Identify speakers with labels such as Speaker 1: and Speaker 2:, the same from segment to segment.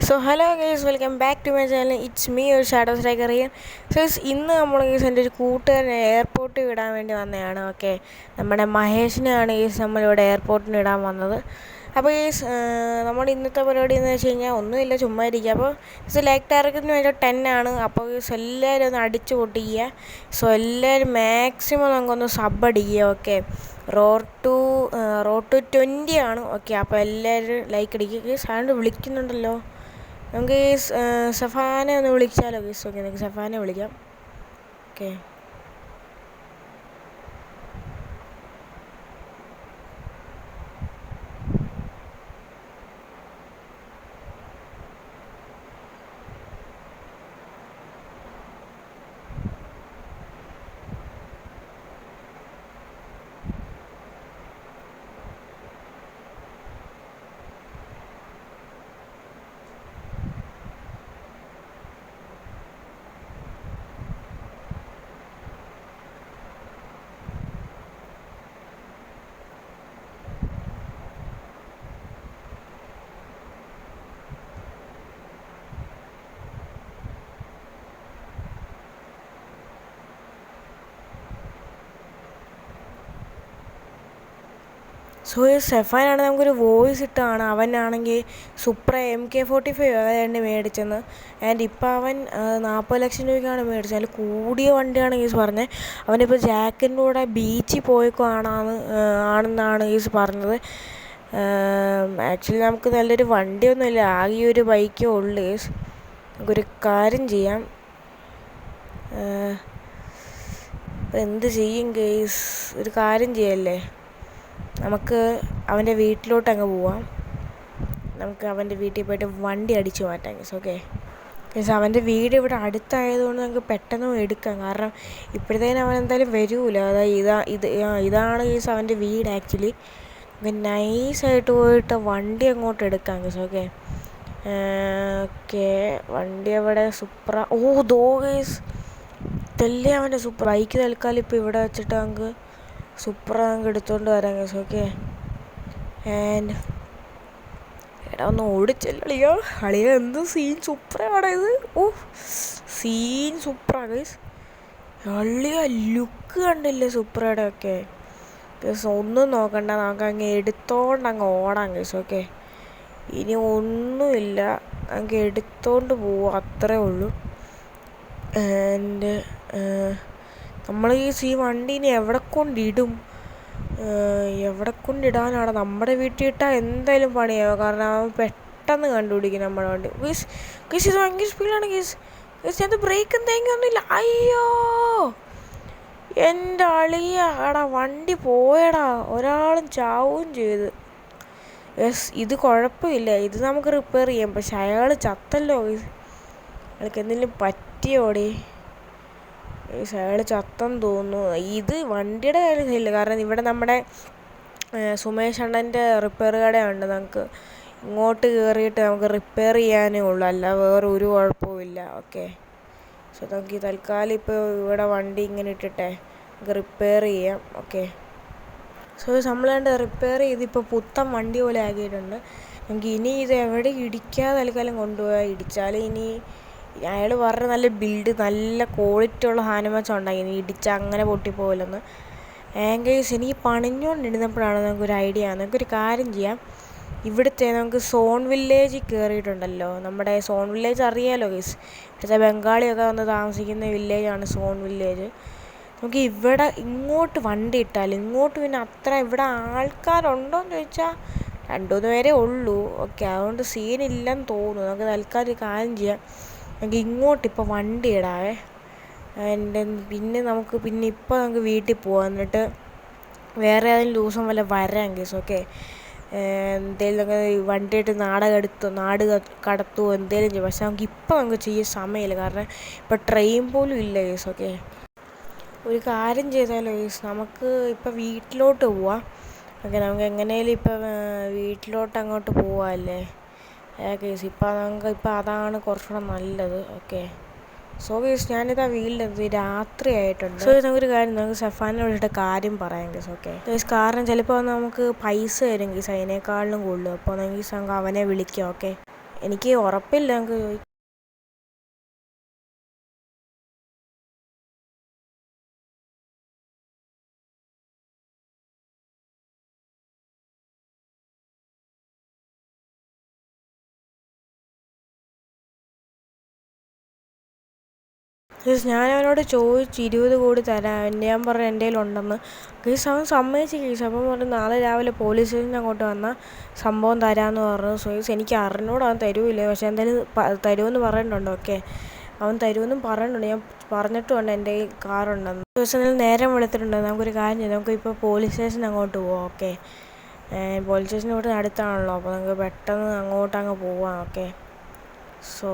Speaker 1: So hello guys, welcome back to my channel. It's me ഒരു shadow striker here. So ഇന്ന് നമ്മൾ guys എൻ്റെ ഒരു കൂട്ടുകാരനെ എയർപോർട്ടിൽ വിടാൻ വേണ്ടി വന്നതാണ്. ഓക്കെ, നമ്മുടെ മഹേഷിനെയാണ് ഗൈസ് നമ്മളിവിടെ എയർപോർട്ടിന് ഇടാൻ വന്നത്. അപ്പോൾ ഗൈസ് നമ്മുടെ ഇന്നത്തെ പരിപാടി എന്ന് വെച്ച് കഴിഞ്ഞാൽ ഒന്നുമില്ല, ചുമ്മാ ഇരിക്കുക. അപ്പോൾ ലൈക്ക് ടാർഗറ്റിന് വേണ്ടി 10 ആണ്. അപ്പോൾ ഗൈസ് എല്ലാവരും ഒന്ന് അടിച്ചു പൊട്ടിക്കുക. സോ എല്ലാവരും മാക്സിമം നമുക്കൊന്ന് സബ് അടിക്കുക. ഓക്കെ, റോഡ് ടു 20 ആണ്. ഓക്കെ, അപ്പോൾ എല്ലാവരും ലൈക്ക് അടിക്കുക. ഗൈസ് ആണ്ട് വിളിക്കുന്നുണ്ടല്ലോ. നമുക്ക് ഈ സഫാനെ ഒന്ന് വിളിച്ചാലോ ഗൈസ്? ഓക്കെ, നമുക്ക് സഫാനെ വിളിക്കാം. ഓക്കെ, സോ സെഫാനാണെങ്കിൽ നമുക്കൊരു വോയിസ് ഇട്ടാണ്. അവനാണെങ്കിൽ സൂപ്ര MK45 അതായത് മേടിച്ചെന്ന്. ആൻഡ് ഇപ്പം അവൻ 40 ലക്ഷം രൂപയ്ക്കാണ് മേടിച്ചത്. അതിൽ കൂടിയ വണ്ടിയാണ് ഈസ് പറഞ്ഞത്. അവനിപ്പോൾ ജാക്കിൻ്റെ കൂടെ ബീച്ചിൽ ആണെന്നാണ് ഈസ് പറഞ്ഞത്. ആക്ച്വലി നമുക്ക് നല്ലൊരു വണ്ടിയൊന്നുമില്ല, ആകെ ഒരു ബൈക്കേ ഉള്ളൂ ഈസ്. നമുക്കൊരു കാര്യം ചെയ്യാം. ഇപ്പം എന്ത് ചെയ്യും ഗെയ്സ്? ഒരു കാര്യം ചെയ്യല്ലേ, നമുക്ക് അവൻ്റെ വീട്ടിലോട്ട് അങ്ങ് പോവാം. നമുക്ക് അവൻ്റെ വീട്ടിൽ പോയിട്ട് വണ്ടി അടിച്ചു മാറ്റാം ഗൈസ്. ഓക്കെ ഗൈസ്, അവൻ്റെ വീട് ഇവിടെ അടുത്തായതുകൊണ്ട് നമുക്ക് പെട്ടെന്ന് എടുക്കാം. കാരണം ഇപ്പോഴത്തേനും അവൻ എന്തായാലും വരൂല. അതായത് ഇതാണ് ഗൈസ് അവൻ്റെ വീട്. ആക്ച്വലി നമുക്ക് നൈസായിട്ട് പോയിട്ട് വണ്ടി അങ്ങോട്ട് എടുക്കാം ഗൈസ്. ഓക്കെ ഓക്കെ, വണ്ടി അവിടെ സൂപ്പർ. ദോ ഗൈസ്, ഇതല്ലേ അവൻ്റെ സൂപ്പർ ബൈക്ക്. തൽക്കാലം ഇപ്പോൾ ഇവിടെ വെച്ചിട്ട് നമുക്ക് സൂപ്പർ നമുക്ക് എടുത്തുകൊണ്ട് വരാം ഗൈസ്. ഓക്കെ, ആൻഡ് എടാ ഒന്ന് ഓടിച്ചല്ലോ കളിയോ. എന്ത് സീൻ സൂപ്പറാണ് ഇത്. സീൻ സൂപ്പറാണ് ഗൈസ്. അള്ളിയ ലുക്ക് കണ്ടില്ലേ സൂപ്പറാടെ. ഓക്കെ ഗൈസ്, ഒന്നും നോക്കണ്ട, നമുക്ക് അങ്ങ് എടുത്തോണ്ട് അങ്ങ് ഓടാം ഗൈസ്. ഓക്കെ, ഇനി ഒന്നുമില്ല, നമുക്ക് എടുത്തോണ്ട് പോവാം, അത്രേ ഉള്ളൂ. ആൻഡ് നമ്മൾ ഈ വണ്ടീനെ എവിടെ കൊണ്ടിടാനാണ്? നമ്മുടെ വീട്ടിൽ ഇട്ടാൽ എന്തായാലും പണിയാവും. കാരണം അവൻ പെട്ടെന്ന് കണ്ടുപിടിക്കും നമ്മുടെ വണ്ടി. ഗീസ് ഇത് ഭയങ്കര സ്പീഡാണ് ഗീസ്. അത് ബ്രേക്കും തേങ്ങയൊന്നുമില്ല. അയ്യോ എൻ്റെ അളിയ, എടാ വണ്ടി പോയടാ, ഒരാളും ചാവുകയും ചെയ്ത്. ഇത് കുഴപ്പമില്ല, ഇത് നമുക്ക് റിപ്പയർ ചെയ്യാം. പക്ഷെ അയാൾ ചത്തല്ലോ ഗീസ്. അയാൾക്ക് എന്തെങ്കിലും പറ്റിയോടെ? അയാൾ ചത്തെന്ന് തോന്നുന്നു. ഇത് വണ്ടിയുടെ കാര്യമില്ല, കാരണം ഇവിടെ നമ്മുടെ സുമേഷ് അണ്ണൻ്റെ റിപ്പയർ കടയുണ്ട്. നമുക്ക് ഇങ്ങോട്ട് കയറിയിട്ട് നമുക്ക് റിപ്പയർ ചെയ്യാനേ ഉള്ളൂ, അല്ല വേറെ ഒരു കുഴപ്പമില്ല. ഓക്കെ, സോ നമുക്ക് തൽക്കാലം ഇപ്പോൾ ഇവിടെ വണ്ടി ഇങ്ങനെ ഇട്ടിട്ടെ നമുക്ക് റിപ്പയർ ചെയ്യാം. ഓക്കെ, സോ നമ്മളാണ്ട് റിപ്പയർ ചെയ്തിപ്പോൾ പുത്തൻ വണ്ടി പോലെ ആക്കിയിട്ടുണ്ട്. നമുക്ക് ഇനി ഇത് എവിടെ ഇടിക്കാതെ തൽക്കാലം കൊണ്ടുപോയാൽ ഇടിച്ചാൽ ഇനി അയാൾ പറഞ്ഞ നല്ല ബിൽഡ്, നല്ല ക്വാളിറ്റി ഉള്ള സാധനം വെച്ചാൽ ഉണ്ടാക്കി, ഇനി ഇടിച്ചാൽ അങ്ങനെ പൊട്ടിപ്പോകില്ലെന്ന്. ഗൈസ്, എനിക്ക് പണിഞ്ഞുകൊണ്ടിരുന്നപ്പോഴാണ് നമുക്കൊരു ഐഡിയ. നമുക്കൊരു കാര്യം ചെയ്യാം. ഇവിടുത്തെ നമുക്ക് സോൺ വില്ലേജിൽ കയറിയിട്ടുണ്ടല്ലോ. നമ്മുടെ സോൺ വില്ലേജ് അറിയാലോ ഗൈസ്, ഇവിടുത്തെ ബംഗാളിയൊക്കെ വന്ന് താമസിക്കുന്ന വില്ലേജാണ് സോൺ വില്ലേജ്. നമുക്ക് ഇവിടെ ഇങ്ങോട്ട് വണ്ടി ഇട്ടാൽ, ഇങ്ങോട്ട് പിന്നെ അത്ര ഇവിടെ ആൾക്കാരുണ്ടോയെന്ന് ചോദിച്ചാൽ 2-3 പേരേ ഉള്ളൂ. ഓക്കെ, അതുകൊണ്ട് സീനില്ലെന്ന് തോന്നുന്നു. നമുക്ക് തൽക്കാലം ഒരു കാര്യം ചെയ്യാം, നമുക്ക് ഇങ്ങോട്ടിപ്പോൾ വണ്ടി ഇടാവേ. പിന്നെ ഇപ്പോൾ നമുക്ക് വീട്ടിൽ പോകാം. എന്നിട്ട് വേറെ ഏതെങ്കിലും ദിവസം വല്ല വരാം കേസ്. ഓക്കെ, എന്തെങ്കിലും വണ്ടിയായിട്ട് നാട് കടത്തുമോ എന്തെങ്കിലും ചെയ്യും. പക്ഷെ നമുക്ക് ചെയ്യാൻ സമയമില്ല, കാരണം ഇപ്പോൾ ട്രെയിൻ പോലും ഇല്ല കേസ്. ഓക്കെ, ഒരു കാര്യം ചെയ്താലോ കേസ്, നമുക്ക് ഇപ്പോൾ വീട്ടിലോട്ട് പോവാം. ഓക്കെ, നമുക്ക് എങ്ങനെയാലും ഇപ്പം വീട്ടിലോട്ട് അങ്ങോട്ട് പോവാമല്ലേ കേസ്. ഇപ്പം അതാണ് കുറച്ചുകൂടെ നല്ലത്. ഓക്കെ, സോ ഗൈസ്, ഞാനിതാ വീട്ടിലെത്തി, രാത്രി ആയിട്ടുണ്ട്. സോ നമുക്കൊരു കാര്യം, നമുക്ക് സഫാനെ വിളിച്ചിട്ട് കാര്യം പറയാം ഗൈസ്. ഓക്കെ ഗൈസ്, കാരണം ചിലപ്പോൾ നമുക്ക് പൈസ തരും ഗൈസ് അതിനേക്കാളിലും കൂടുതൽ. അപ്പോൾ നമുക്ക് അവനെ വിളിക്കാം. ഓക്കെ, എനിക്ക് ഉറപ്പില്ല നമുക്ക് ഗൈസ്. ഞാൻ അവനോട് ചോദിച്ചു 20 കോടി തരാൻ. ഞാൻ പറഞ്ഞു എൻ്റെ കയ്യിലുണ്ടെന്ന്. ഗൈസ് അവൻ സമ്മതിച്ച് ഗൈസ്. അപ്പം പറഞ്ഞു നാളെ രാവിലെ പോലീസ് സ്റ്റേഷനിൽ അങ്ങോട്ട് വന്നാൽ സംഭവം തരാമെന്ന് പറഞ്ഞു. സോ ഗൈസ് എനിക്ക് അറിഞ്ഞൂടെ അവൻ തരുമില്ല. പക്ഷെ എന്തായാലും തരുമെന്ന് പറയുന്നുണ്ട്. ഓക്കെ, അവൻ തരുമെന്നും പറയുന്നുണ്ട്. ഞാൻ പറഞ്ഞിട്ടുമുണ്ട് എൻ്റെ കയ്യിൽ കാറുണ്ടെന്ന്. ദിവസം നേരം വെളുത്തിട്ടുണ്ട്. നമുക്കൊരു കാര്യം ചെയ്യാം, നമുക്കിപ്പോൾ പോലീസ് സ്റ്റേഷനിൽ അങ്ങോട്ട് പോവാം. ഓക്കെ, പോലീസ് സ്റ്റേഷൻ ഇവിടെ അടുത്താണല്ലോ, അപ്പോൾ നമുക്ക് പെട്ടെന്ന് അങ്ങോട്ടങ്ങ് പോവാം. ഓക്കെ, സോ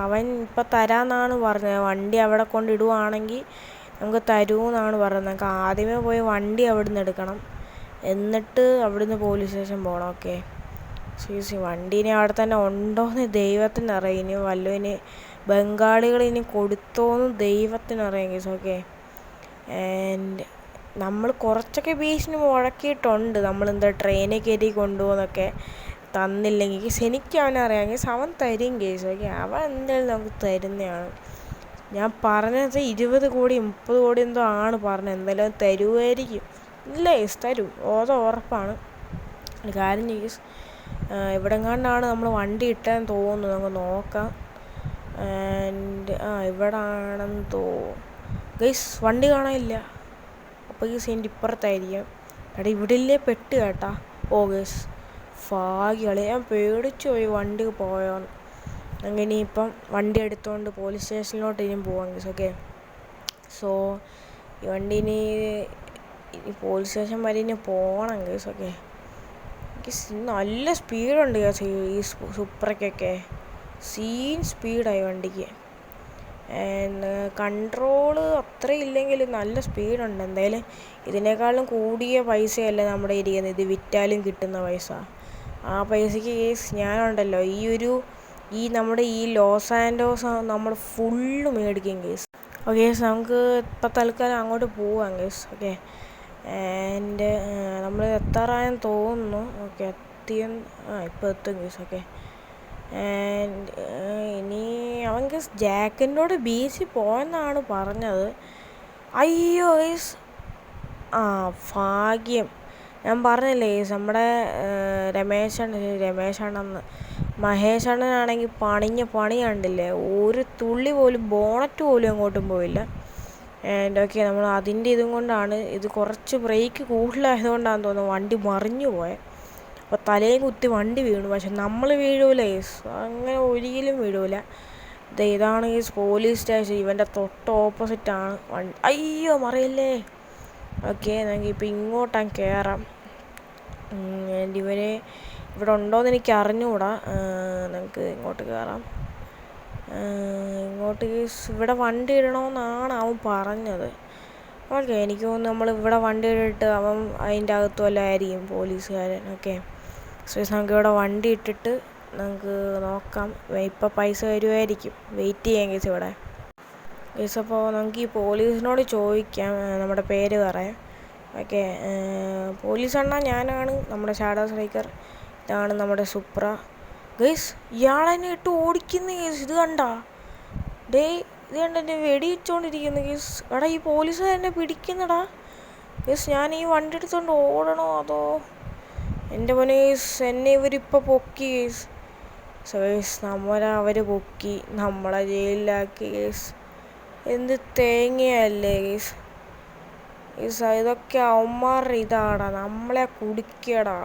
Speaker 1: അവൻ ഇപ്പം തരാമെന്നാണ് പറഞ്ഞത്. വണ്ടി അവിടെ കൊണ്ടിടുവാണെങ്കിൽ നമുക്ക് തരുമെന്നാണ് പറയുന്നത്. നമുക്ക് ആദ്യമേ പോയി വണ്ടി അവിടെ നിന്ന് എടുക്കണം, എന്നിട്ട് അവിടുന്ന് പോലീസ് സ്റ്റേഷൻ പോകണം. ഓക്കെ, വണ്ടി ഇനി അവിടെ തന്നെ ഉണ്ടോയെന്ന് ദൈവത്തിനറിയാം. ഇനി വല്ലതിന് ബംഗാളികൾ ഇനി കൊടുത്തോന്ന് ദൈവത്തിനറിയാം കേസ്. ഓക്കെ, ആൻഡ് നമ്മൾ കുറച്ചൊക്കെ ഭീഷണി മുഴക്കിയിട്ടുണ്ട്. നമ്മളെന്താ ട്രെയിനിൽ കയറ്റി കൊണ്ടുപോകുന്നൊക്കെ, തന്നില്ലെങ്കിൽ കേസ് എനിക്ക് അവനറിയാം കേസ്. അവൻ തരും കേസ്. ഓക്കെ, അവൻ എന്തായാലും നമുക്ക് തരുന്നതാണ്. ഞാൻ പറഞ്ഞത് 20 കോടി 30 കോടി എന്തോ ആണ് പറഞ്ഞത്. എന്തായാലും തരുമായിരിക്കും. ഇല്ല കേസ്, തരും, അത് ഉറപ്പാണ്. കാര്യം കേസ് ഇവിടെ എങ്ങാണ്ടാണ് നമ്മൾ വണ്ടി ഇട്ടതെന്ന് തോന്നുന്നു. നമുക്ക് നോക്കാം. ആൻഡ് ഇവിടെ ആണെന്ന് തോന്നുന്നു ഗൈസ്. വണ്ടി കാണാനില്ല. അപ്പോൾ ഈ സീൻ്റെ ഇപ്പുറത്തായിരിക്കും. എടാ ഇവിടെ ഇല്ലേ പെട്ട് കേട്ടാ. ഓ ഗൈസ് ഭാഗ്യകളി, ഞാൻ പേടിച്ചു പോയി വണ്ടി പോയോന്ന്. അങ്ങനെ ഇപ്പം വണ്ടി എടുത്തുകൊണ്ട് പോലീസ് സ്റ്റേഷനിലോട്ട് ഇനിയും പോവാം ഗൈസ്. ഓക്കെ, സോ ഈ വണ്ടി ഇനി പോലീസ് സ്റ്റേഷൻ വരെ ഇനി പോകണം ഗൈസ്. ഓക്കെ, നല്ല സ്പീഡുണ്ട് കേസ് ഈ സൂപ്രയ്ക്കൊക്കെ. സീൻ സ്പീഡായി വണ്ടിക്ക്. കൺട്രോള് അത്ര ഇല്ലെങ്കിലും നല്ല സ്പീഡുണ്ട്. എന്തായാലും ഇതിനേക്കാളും കൂടിയ പൈസയല്ല നമ്മുടെ ഇരിക്കുന്നത്. ഇത് വിറ്റാലും കിട്ടുന്ന പൈസ. ആ പൈസയ്ക്ക് കേസ് ഞാനുണ്ടല്ലോ ഈ നമ്മുടെ ഈ ലോസ് ആൻഡോസ് നമ്മൾ ഫുള്ള് മേടിക്കും കേസ്. ഓക്കെ, നമുക്ക് ഇപ്പം തൽക്കാലം അങ്ങോട്ട് പോവാം കേസ്. ഓക്കെ, ആൻഡ് നമ്മൾ എത്താറായെന്ന് തോന്നുന്നു. ഓക്കെ, ഇപ്പോൾ എത്തും കേസ്. ഓക്കെ, ആൻഡ് ഇനി അവൻ കേസ് ജാക്കിൻ്റെയോട് ബീച്ചിൽ പോയെന്നാണ് പറഞ്ഞത്. അയ്യോ കേസ്, ഭാഗ്യം. ഞാൻ പറഞ്ഞില്ലേ കേസ്, നമ്മുടെ രമേശണ്ണന്ന് മഹേഷ് അണ്ണനാണെങ്കിൽ പണി കണ്ടില്ലേ. ഒരു തുള്ളി പോലും ബോണറ്റ് പോലും അങ്ങോട്ടും പോയില്ല. ആൻഡ് ഓക്കെ, നമ്മൾ അതിൻ്റെ ഇതും കൊണ്ടാണ്, ഇത് കുറച്ച് ബ്രേക്ക് കൂടുതലായതുകൊണ്ടാണെന്ന് തോന്നുന്നു വണ്ടി മറിഞ്ഞു പോയത്. അപ്പോൾ തലയും കുത്തി വണ്ടി വീണു. പക്ഷെ നമ്മൾ വീഴൂല കേസ്, അങ്ങനെ ഒരിക്കലും വീഴൂല. ഇതാണ് കേസ് പോലീസ് സ്റ്റേഷൻ. ഇവൻ്റെ തൊട്ട് ഓപ്പോസിറ്റാണ് വണ്ടി. അയ്യോ മറിയല്ലേ. ഓക്കെ, നമുക്ക് ഇപ്പോൾ ഇങ്ങോട്ടങ്ങ് കയറാം. ആൻഡ് ഇവന് ഇവിടെ ഉണ്ടോയെന്ന് എനിക്ക് അറിഞ്ഞുകൂടാ. നമുക്ക് ഇങ്ങോട്ട് കയറാം. ഇങ്ങോട്ട് കേസ് ഇവിടെ വണ്ടി ഇടണമെന്നാണ് അവൻ പറഞ്ഞത്. ഓക്കെ, എനിക്ക് തോന്നുന്നു നമ്മൾ ഇവിടെ വണ്ടി ഇട്ടിട്ട് അവൻ അതിൻ്റെ അകത്ത് വല്ലതായിരിക്കും പോലീസുകാരൻ. ഓക്കെ, സോ നമുക്ക് ഇവിടെ വണ്ടി ഇട്ടിട്ട് നമുക്ക് നോക്കാം. ഇപ്പം പൈസ വരുമായിരിക്കും. വെയിറ്റ് ചെയ്യാം കേസ് ഇവിടെ കേസ്. അപ്പോൾ നമുക്ക് ഈ പോലീസിനോട് ചോദിക്കാം, നമ്മുടെ പേര് പറയാം. ഓക്കെ, പോലീസ് അണ്ണാ, ഞാനാണ് നമ്മുടെ ഷാഡോ സ്ട്രൈക്കർ. ഇതാണ് നമ്മുടെ സുപ്ര. ഗൈസ് ഇയാളെന്നെ ഇട്ട് ഓടിക്കുന്ന കേസ്. ഇത് കണ്ടാ ഇത് കണ്ട എന്നെ വെടിവെച്ചോണ്ടിരിക്കുന്നു കേസ്. എടാ ഈ പോലീസുകാർ എന്നെ പിടിക്കുന്നടാ കേസ്. ഞാൻ ഈ വണ്ടി എടുത്തോണ്ട് ഓടണോ അതോ എൻ്റെ മോനെ കേസ്. എന്നെ ഇവരിപ്പോൾ പൊക്കി കേസ്. സോ കേസ് അവർ പൊക്കി നമ്മളെ ജയിലിലാക്കി കേസ്. എന്ത് തേങ്ങയല്ലേ കേസ്. ഇതൊക്കെ അവന്മാരുടെ ഇതാടാ, നമ്മളെ കുടിക്കടാ.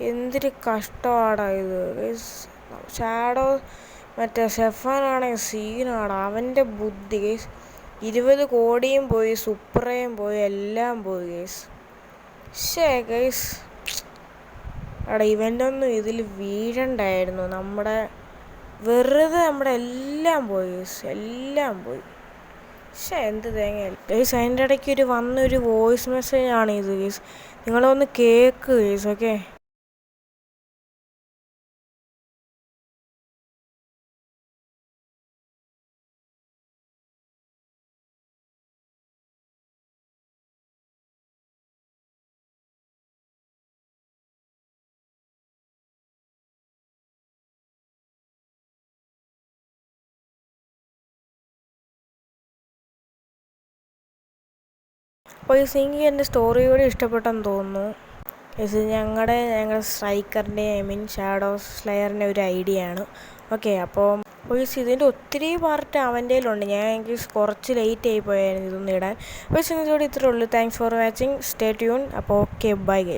Speaker 1: എന്തൊരു കഷ്ടമാടാ ഇത് കേസ്. ഷാഡോ മറ്റേ സ്റ്റെഫാനാണെങ്കിൽ സീനാടാ. അവൻ്റെ ബുദ്ധി കേസ്. 20 കോടിയും പോയി, സുപ്രയും പോയി, എല്ലാം പോയി കേസ്. കേസ് എടാ ഇവൻ്റെ ഒന്നും ഇതിൽ വീഴണ്ടായിരുന്നു. വെറുതെ നമ്മുടെ എല്ലാം പോയി കേസ്, എല്ലാം പോയി. എന്ത് തേങ്ങയല്ല കേസ്. അതിൻ്റെ ഇടയ്ക്ക് വന്നൊരു വോയിസ് മെസ്സേജാണ് ഇത് കേസ്. നിങ്ങളൊന്ന് കേൾക്ക് കേസ്. ഓക്കെ. അപ്പോൾ ഈ സിംഗ് എൻ്റെ സ്റ്റോറിയോട് ഇഷ്ടപ്പെട്ടെന്ന് തോന്നുന്നു. ഇത് ഞങ്ങളുടെ സ്ട്രൈക്കറിൻ്റെ ഷാഡോ സ്ലെയറിൻ്റെ ഒരു ഐഡിയ ആണ്. ഓക്കെ, അപ്പോൾ ഇതിൻ്റെ ഒത്തിരി പാർട്ട് അവൻ്റെ കയ്യിലുണ്ട്. ഞാൻ എനിക്ക് കുറച്ച് ലേറ്റ് ആയി പോയായിരുന്നു ഇതൊന്നും ഇടാൻ. അപ്പോൾ ഇതോടെ ഇത്രയേ ഉള്ളൂ. Thanks for watching. Stay tune. അപ്പോൾ ഓക്കെ, ബൈ ഗൈസ്.